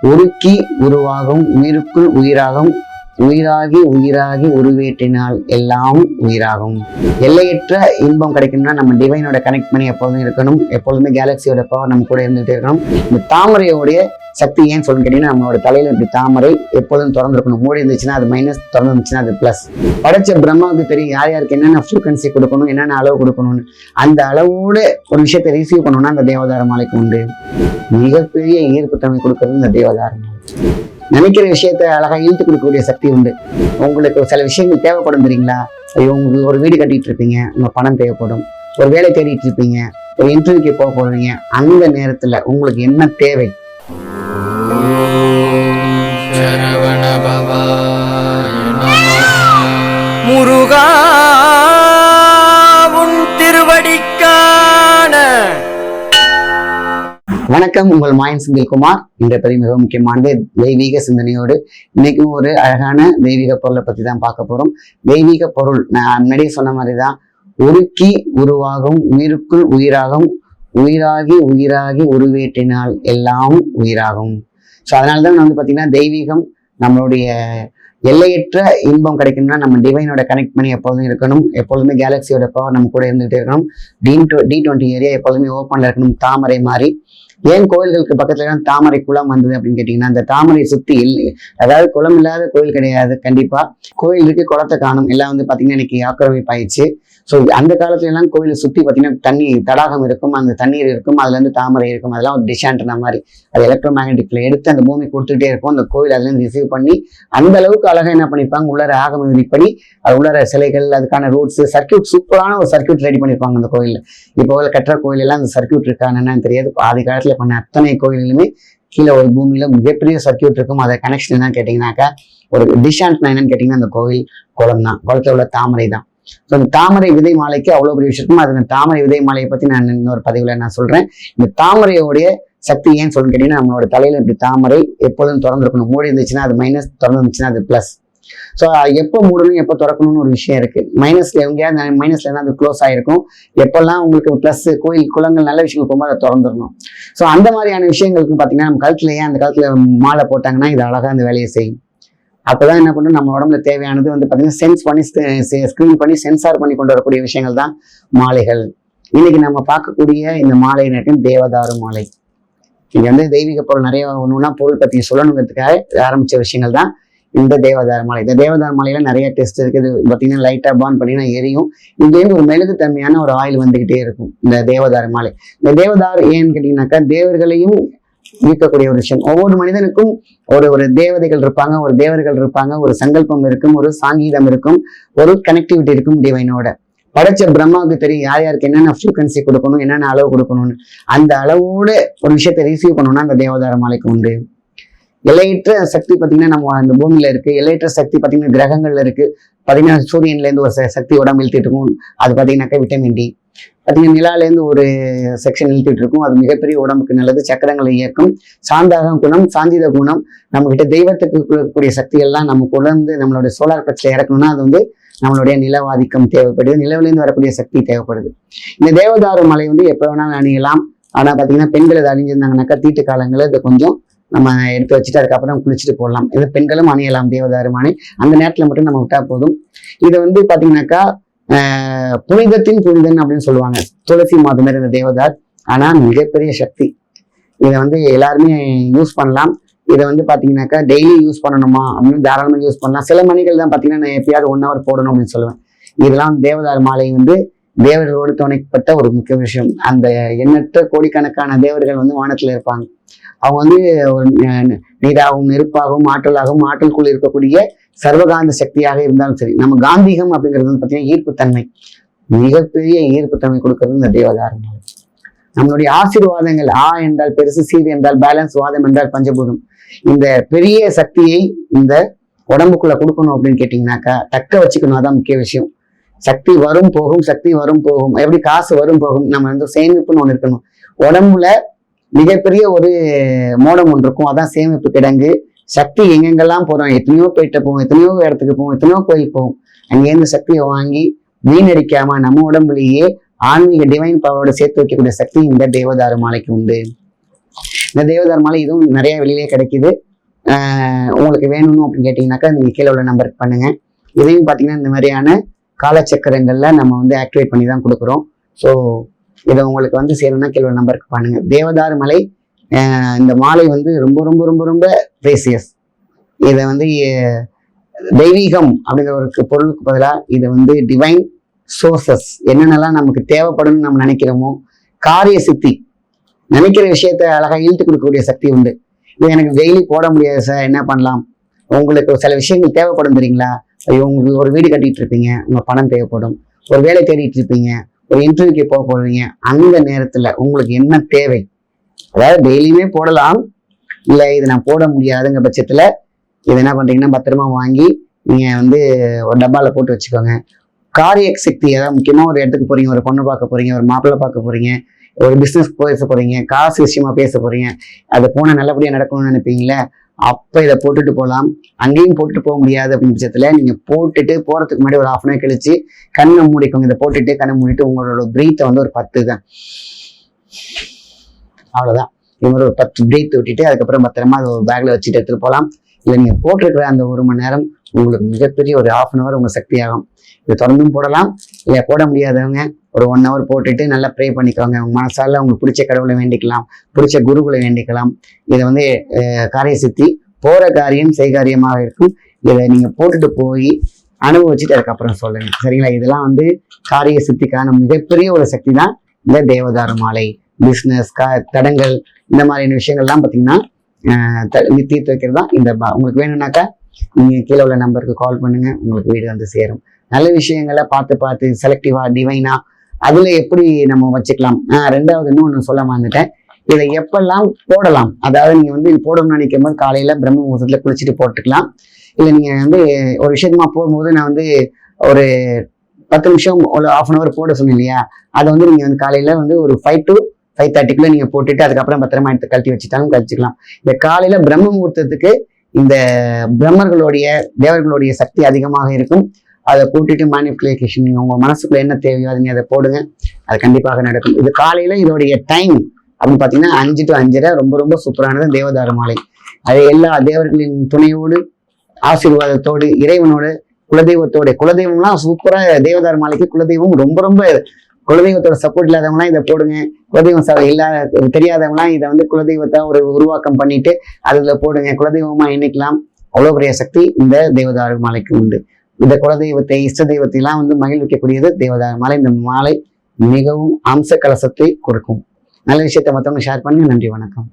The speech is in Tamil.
உருக்கி உருவாகும் உயிருக்குள் உயிராகும் உயிராகி உயிராகி உருவேற்றினால் எல்லாம் உயிராகும். எல்லையற்ற இன்பம் கிடைக்கணும்னா நம்ம டிவைனோட கனெக்ட் பண்ணி எப்போதும் இருக்கணும். எப்பொழுதுமே கேலக்சியோட பவர் நம்ம கூட இருந்துகிட்டே இருக்கணும். இந்த தாமரையோடைய சக்தி ஏன்னு சொல்லி கேட்டீங்கன்னா, நம்மளோட தலையில இப்படி தாமரை எப்பொழுதும் திறந்துருக்கணும். மூடி இருந்துச்சுன்னா அது மைனஸ், திறந்து இருந்துச்சுன்னா அது பிளஸ். படைச்ச பிரம்மாவுக்கு தெரியும் யார் யாருக்கு என்னென்ன ஃப்ரீக்வன்சி கொடுக்கணும், என்னென்ன அளவு கொடுக்கணும்னு. அந்த அளவோட ஒரு விஷயத்தை ரிசீவ் பண்ணணும்னா அந்த தேவதார மாலைக்கு உண்டு. மிகப்பெரிய ஈர்ப்புத்தன்மை கொடுக்கறது இந்த தேவதார மாலை. நினைக்கிற விஷயத்த அழகா இழுத்து கொடுக்கக்கூடிய சக்தி உண்டு. உங்களுக்கு சில விஷயங்கள் தேவைப்படும் தெரியுங்களா? உங்களுக்கு ஒரு வீடு கட்டிட்டு இருப்பீங்க, உங்க பணம் தேவைப்படும். ஒரு வேலை தேடிட்டு இருப்பீங்க, ஒரு இன்டர்வியூக்கு போக போறீங்க. அந்த நேரத்துல உங்களுக்கு என்ன தேவை? முருகா உன் திருவடிக்கான. வணக்கம், உங்கள் மாயன் செந்தில்குமார். இன்றைய பதிவு மிக முக்கியமானது தெய்வீக சிந்தனையோடு. இன்னைக்கும் ஒரு அழகான தெய்வீக பொருளை பத்தி தான் பார்க்க போறோம். தெய்வீக பொருள் நான் முன்னாடியே சொன்ன மாதிரிதான், உருக்கி உருவாகும் உயிருக்குள் உயிராகும் உயிராகி உயிராகி உருவேற்றினால் எல்லாம் உயிராகும். ஸோ அதனாலதான் வந்து பாத்தீங்கன்னா, தெய்வீகம் நம்மளுடைய எல்லையற்ற இன்பம் கிடைக்கணும்னா நம்ம டிவைனோட கனெக்ட் பண்ணி எப்போதும் இருக்கணும். எப்பொழுதுமே கேலக்சியோட பவர் நம்ம கூட இருந்துகிட்டே இருக்கணும். D20 ஏரியா எப்பொழுதுமே ஓப்பன்ல இருக்கணும். தாமரை மாதிரி. ஏன் கோயில்களுக்கு பக்கத்துல தாமரை குளம் வந்தது அப்படின்னு கேட்டீங்கன்னா, அந்த தாமரை சுத்தி அதாவது குளம் இல்லாத கோயில் கிடையாது. கண்டிப்பா கோயில் இருக்கு, குளத்தை காணும். எல்லாம் வந்து பாத்தீங்கன்னா இன்னைக்கு ஆக்கிரமிப்பாயிடுச்சு. ஸோ அந்த காலத்துல எல்லாம் கோயிலை சுத்தி பாத்தீங்கன்னா தண்ணி தடாகம் இருக்கும், அந்த தண்ணீர் இருக்கும், அதுல இருந்து தாமரை இருக்கும். அதெல்லாம் ஒரு டிஷான்ட்னா மாதிரி அது எலக்ட்ரோ மேக்னெட்டிக்ல எடுத்து அந்த பூமி கொடுத்துட்டே இருக்கும். அந்த கோயில் அதுல இருந்து ரிசீவ் பண்ணி அந்த அளவுக்கு அழகா என்ன பண்ணிருப்பாங்க, உள்ளார ஆகம விதிப்படி அது உள்ளார சிலைகள், அதுக்கான ரூட்ஸ், சர்க்கியூட், சூப்பரான ஒரு சர்க்கியூட் ரெடி பண்ணிருப்பாங்க அந்த கோயில்ல. இப்போ கட்டுற கோயில் எல்லாம் அந்த சர்க்கியூட் இருக்கான்னு தெரியாது. ஆதி காலத்துல பண்ண அத்தனை கோயிலுமே கீழே ஒரு பூமியில மிகப்பெரிய சர்க்கியூட் இருக்கும். அதை கனெக்ஷன் என்னன்னு கேட்டீங்கன்னாக்கா, ஒரு டிஷான்ட்னா என்னன்னு கேட்டீங்கன்னா, அந்த கோவில் குளம் தான், குளத்துல உள்ள தாமரை தான். ஸோ இந்த தாமரை விதை மாலைக்கு அவ்வளவு பெரிய விஷயம் இருக்கும். அது இந்த தாமரை விதை மாலையை பத்தி நான் இன்னொரு பதிவுல நான் சொல்றேன். இந்த தாமரையோடைய சக்தி ஏன்னு சொல்லி கேட்டீங்கன்னா, நம்மளோட தலையில இப்படி தாமரை எப்பொழுதும் திறந்துருக்கணும். மூடி இருந்துச்சுன்னா அது மைனஸ், திறந்து இருந்துச்சுன்னா அது பிளஸ். ஸோ எப்போ மூடணும், எப்போ திறக்கணும்னு ஒரு விஷயம் இருக்கு. மைனஸ்ல எங்கேயாவது மைனஸ்ல இருந்தால் அது க்ளோஸ் ஆயிருக்கும். எப்பெல்லாம் உங்களுக்கு பிளஸ், கோயில் குளங்கள் நல்ல விஷயங்கள் போகும்போது அதை திறந்துடணும். ஸோ அந்த மாதிரியான விஷயங்களுக்கு பார்த்தீங்கன்னா, நம்ம கழுத்துல ஏன் அந்த காலத்துல மாலை போட்டாங்கன்னா இது அழகா அந்த வேலையை செய்யும். அப்பதான் என்ன பண்ணணும், நம்ம உடம்புல தேவையானது வந்து பாத்தீங்கன்னா சென்ஸ் பண்ணி ஸ்கிரீன் பண்ணி சென்சார் பண்ணி கொண்டு வரக்கூடிய விஷயங்கள் தான் மாலைகள். இன்னைக்கு நம்ம பார்க்கக்கூடிய இந்த மாலை தேவதாரு மாலை. இங்க வந்து தெய்வீக பொருள் நிறைய ஒண்ணுன்னா பொருள் பத்தி சொல்லணுங்கிறதுக்காக ஆரம்பிச்ச விஷயங்கள் தான் இந்த தேவதாரு மாலை. இந்த தேவதாரு மாலையில நிறைய டெஸ்ட் இருக்குது. பாத்தீங்கன்னா லைட்டா பான் பண்ணினா எரியும். இங்கேருந்து ஒரு மெழுகு தன்மையான ஒரு ஆயில் வந்துகிட்டே இருக்கும் இந்த தேவதாரு மாலை. இந்த தேவதாரு ஏன்னு கேட்டீங்கன்னாக்கா, தேவர்களையும் ஈர்க்கக்கூடிய ஒரு விஷயம். ஒவ்வொரு மனிதனுக்கும் ஒரு தேவதைகள் இருப்பாங்க, ஒரு தேவர்கள் இருப்பாங்க, ஒரு சங்கல்பம் இருக்கும், ஒரு சாங்கீதம் இருக்கும், ஒரு கனெக்டிவிட்டி இருக்கும் டிவைனோட. படைச்ச பிரம்மாவுக்கு தெரியும் யார் யாருக்கு என்னென்ன ஃப்ரீக்வன்சி கொடுக்கணும், என்னென்ன அளவு கொடுக்கணும்னு. அந்த அளவோட ஒரு விஷயத்தை ரிசீவ் பண்ணணும்னா அந்த தேவதார மாலைக்கு உண்டு. எல்லையற்ற சக்தி பார்த்தீங்கன்னா நம்ம அந்த பூமியில இருக்கு. எல்லையற்ற சக்தி பார்த்தீங்கன்னா கிரகங்கள்ல இருக்கு. பார்த்தீங்கன்னா சூரியன்ல இருந்து ஒரு சக்தி உடம்பு இழுத்துட்டு இருக்கும். அது பார்த்தீங்கன்னாக்கா விட்டமின் டி. பார்த்தீங்கன்னா நிலாலேருந்து ஒரு செக்ஷன் இழுத்துட்டு இருக்கும். அது மிகப்பெரிய உடம்புக்கு நல்லது. சக்கரங்களை இயக்கும். சாந்தாக குணம், சாந்தித குணம். நம்ம கிட்ட தெய்வத்துக்கு கொடுக்கக்கூடிய சக்திகள்லாம் நம்ம உணர்ந்து நம்மளுடைய சோலார் பிளக்ஸ்ல இறக்கணும்னா அது வந்து நம்மளுடைய நிலவாதிக்கம் தேவைப்படுது. நிலவிலேருந்து வரக்கூடிய சக்தி தேவைப்படுது. இந்த தேவதாரு மலை வந்து எப்போ வேணாலும் அணியலாம். ஆனா பார்த்தீங்கன்னா பெண்கள் அதை அணிஞ்சிருந்தாங்கன்னாக்கா தீட்டு காலங்களில் இதை கொஞ்சம் நம்ம எடுத்து வச்சுட்டு அதுக்கப்புறம் குளிச்சுட்டு போடலாம். இது பெண்களும் அணியலாம் தேவதாரு மாலை. அந்த நேரத்துல மட்டும் நம்ம விட்டா போதும். இதை வந்து பாத்தீங்கன்னாக்கா புனிதத்தின் புனிதன் அப்படின்னு சொல்லுவாங்க. துளசி மாது மாதிரி இந்த தேவதார். ஆனா மிகப்பெரிய சக்தி. இதை வந்து எல்லாருமே யூஸ் பண்ணலாம். இதை வந்து பாத்தீங்கன்னாக்கா டெய்லி யூஸ் பண்ணணுமா அப்படின்னு தாராளமாக யூஸ் பண்ணலாம். சில மணிகள் தான் பாத்தீங்கன்னா நான் எப்பயாவது 1 hour போடணும் அப்படின்னு சொல்லுவேன். இதெல்லாம் தேவதார் மாலை வந்து தேவர்களோடு துணைப்பட்ட ஒரு முக்கிய விஷயம். அந்த எண்ணற்ற கோடிக்கணக்கான தேவர்கள் வந்து வானத்துல இருப்பாங்க. அவங்க வந்து ஒரு நீராகவும் நெருப்பாகவும் ஆற்றலாகவும் ஆற்றலுக்குள் இருக்கக்கூடிய சர்வகாந்த சக்தியாக இருந்தாலும் சரி. நம்ம காந்திகம் அப்படிங்கிறது வந்து பார்த்தீங்கன்னா ஈர்ப்புத்தன்மை, மிகப்பெரிய ஈர்ப்புத்தன்மை கொடுக்கறது இந்த தேவதாரு மாலை. நம்மளுடைய ஆசீர்வாதங்கள் என்றால் பெருசு, சீர் என்றால் பேலன்ஸ், வாதம் என்றால் பஞ்சபூதம். இந்த பெரிய சக்தியை இந்த உடம்புக்குள்ள கொடுக்கணும் அப்படின்னு கேட்டீங்கன்னாக்கா தக்க வச்சுக்கணும். அதான் முக்கிய விஷயம். சக்தி வரும் போகும், சக்தி வரும் போகும். எப்படி காசு வரும் போகும், நம்ம வந்து சேமிப்புன்னு ஒண்ணு இருக்கணும். உடம்புல மிகப்பெரிய ஒரு மோடம் ஒன்று இருக்கும். அதான் சேமிப்பு கிடங்கு. சக்தி எங்கெங்கெல்லாம் போறோம், எத்தனையோ போயிட்டு போவோம், எத்தனையோ இடத்துக்கு போவோம், எத்தனையோ கோயிலுக்கு போவோம். அங்கேருந்து சக்தியை வாங்கி வீணடிக்காம நம்ம உடம்புலேயே ஆன்மீக டிவைன் பவரோட சேர்த்து வைக்கக்கூடிய சக்தி இந்த தேவதாரு மாலைக்கு உண்டு. இந்த தேவதாரு மாலை இதுவும் நிறைய வெளியிலே கிடைக்குது. உங்களுக்கு வேணும்னு அப்படின்னு கேட்டிங்கனாக்கா நீங்கள் கீழே உள்ள நம்பருக்கு பண்ணுங்க. இதையும் பார்த்தீங்கன்னா இந்த மாதிரியான காலச்சக்கரங்கள்ல நம்ம வந்து ஆக்டிவேட் பண்ணி தான் கொடுக்குறோம். ஸோ இதை உங்களுக்கு வந்து செய்யணும்னா கீழே உள்ள நம்பருக்கு பண்ணுங்க. தேவதாரு மலை இந்த மாலை வந்து ரொம்ப ரொம்ப ரொம்ப ரொம்ப பிரேசியஸ். இதை வந்து தெய்வீகம் அப்படிங்கிற ஒரு பொருளுக்கு பதிலாக இதை வந்து டிவைன் சோர்சஸ் என்னென்னலாம் நமக்கு தேவைப்படும்னு நம்ம நினைக்கிறோமோ, காரிய சித்தி நினைக்கிற விஷயத்த அழகாக இழுத்து கொடுக்கக்கூடிய சக்தி உண்டு. இது எனக்கு டெய்லி போட முடியாது சார், என்ன பண்ணலாம்? உங்களுக்கு சில விஷயங்கள் தேவைப்படும் தெரியுங்களா? ஐயோ, உங்களுக்கு ஒரு வீடு கட்டிட்டு இருப்பீங்க, உங்க பணம் தேவைப்படும். ஒரு வேலை தேடிட்டு இருப்பீங்க, ஒரு இன்டர்வியூக்கு போக போறீங்க. அந்த நேரத்துல உங்களுக்கு என்ன தேவை? அதாவது டெய்லியுமே போடலாம், இல்ல இது நான் போட முடியாதுங்கிற பட்சத்துல இது என்ன பண்றீங்கன்னா பத்திரமா வாங்கி நீங்க வந்து ஒரு டப்பால போட்டு வச்சுக்கோங்க. காரிய சக்தி, அதாவது முக்கியமா ஒரு இடத்துக்கு போறீங்க, ஒரு பொண்ணு பார்க்க போறீங்க, ஒரு மாப்பிள்ளை பார்க்க போறீங்க, ஒரு பிசினஸ் பேச போறீங்க, காசு விஷயமா பேச போறீங்க, அது போன நல்லபடியா நடக்கணும்னு நினைப்பீங்களே, அப்ப இதை போட்டுட்டு போகலாம். அங்கேயும் போட்டுட்டு போக முடியாது அப்படிங்கிற பட்சத்துல நீங்க போட்டுட்டு போறதுக்கு முன்னாடி ஒரு 1/2 hour கழிச்சு கண்ணை மூடிக்கோங்க. இதை போட்டுட்டு கண்ணை மூடிட்டு உங்களோட பிரீத்தை வந்து ஒரு 10 தான், அவ்வளவுதான். இது மாதிரி ஒரு 10 பிரீத் விட்டுட்டு அதுக்கப்புறம் பத்திரமா அதை ஒரு பேக்ல வச்சுட்டு எடுத்துட்டு போகலாம். இல்லை நீங்க போட்டிருக்கிற அந்த 1 மணி நேரம் உங்களுக்கு மிகப்பெரிய ஒரு 1/2 hour உங்க சக்தி ஆகும். இது தொடர்ந்தும் போடலாம். இல்லை போட முடியாதவங்க ஒரு 1 hour போட்டுட்டு நல்லா ப்ரே பண்ணிக்கோங்க. உங்க மனசால உங்களுக்கு பிடிச்ச கடவுளை வேண்டிக்கலாம், பிடிச்ச குருகுலை வேண்டிக்கலாம். இதை வந்து காரிய சித்தி, போற காரியம் செய்காரியமாக இருக்கும். இதை நீங்க போட்டுட்டு போய் அனுபவிச்சுட்டு அதுக்கப்புறம் சொல்லுங்க, சரிங்களா? இதெல்லாம் வந்து காரிய சித்திக்கான மிகப்பெரிய ஒரு சக்தி தான் இந்த தேவதாரு மாலை. பிஸ்னஸ் தடங்கள் இந்த மாதிரியான விஷயங்கள்லாம் பார்த்தீங்கன்னா தீர்த்து வைக்கிறது தான் இந்த உங்களுக்கு வேணும்னாக்கா நீங்க கீழே உள்ள நம்பருக்கு கால் பண்ணுங்க, உங்களுக்கு வீடு வந்து சேரும். நல்ல விஷயங்களை பார்த்து செலக்டிவா டிவைனா அதுல எப்படி நம்ம வச்சுக்கலாம். ரெண்டாவது இன்னொன்னு சொல்ல மறந்துட்டேன், இதை எப்பெல்லாம் போடலாம். அதாவது நீங்க வந்து போடணும்னு நினைக்கும் போது காலையில பிரம்ம முகூர்த்தத்துல குளிச்சுட்டு போட்டுக்கலாம். இல்லை நீங்க வந்து ஒரு விஷயமா போகும்போது நான் வந்து ஒரு 10 நிமிஷம் ஒரு 1/2 hour போட சொன்னேன் இல்லையா, அதை வந்து நீங்க வந்து காலையில வந்து ஒரு 5 to 5:30 நீங்க போட்டுட்டு அதுக்கப்புறம் பத்திரமா எடுத்து கழட்டி வச்சுட்டாலும் கழிச்சுக்கலாம். இந்த காலையில பிரம்ம முகூர்த்தத்துக்கு இந்த பிரம்மர்களுடைய தேவர்களுடைய சக்தி அதிகமாக இருக்கும். அதை போட்டுட்டு மேனிஃபெஸ்டேஷன், நீங்க உங்க மனசுக்குள்ள என்ன தேவையோ அதை நீங்க அதை போடுங்க, அது கண்டிப்பாக நடக்கும். இது காலையில இதோடைய டைம் அப்படின்னு பாத்தீங்கன்னா 5 to 5:30 ரொம்ப ரொம்ப சூப்பரானது தேவதாரு மாலை. அது எல்லா தேவர்களின் துணையோடு, ஆசீர்வாதத்தோடு, இறைவனோட, குலதெய்வம்லாம் சூப்பரா தேவதாரு மாலைக்கு குலதெய்வம் ரொம்ப ரொம்ப குலதெய்வத்தோட சப்போர்ட் இல்லாதவங்களாம் இதை போடுங்க. குலதெய்வம் தெரியாதவங்களாம் இதை வந்து குலதெய்வத்தை ஒரு உருவாக்கம் பண்ணிட்டு அதுல போடுங்க. குலதெய்வமா எண்ணிக்கலாம். அவ்வளவு பெரிய சக்தி இந்த தேவதாரு மாலைக்கு உண்டு. இந்த குலதெய்வத்தை, இஷ்ட தெய்வத்தை எல்லாம் வந்து மகிழ்விக்கக்கூடியது தேவதாரு மாலை. இந்த மாலை மிகவும் அம்ச கலசத்தை கொடுக்கும். நல்ல விஷயத்தை மற்றவங்க ஷேர் பண்ணி. நன்றி, வணக்கம்.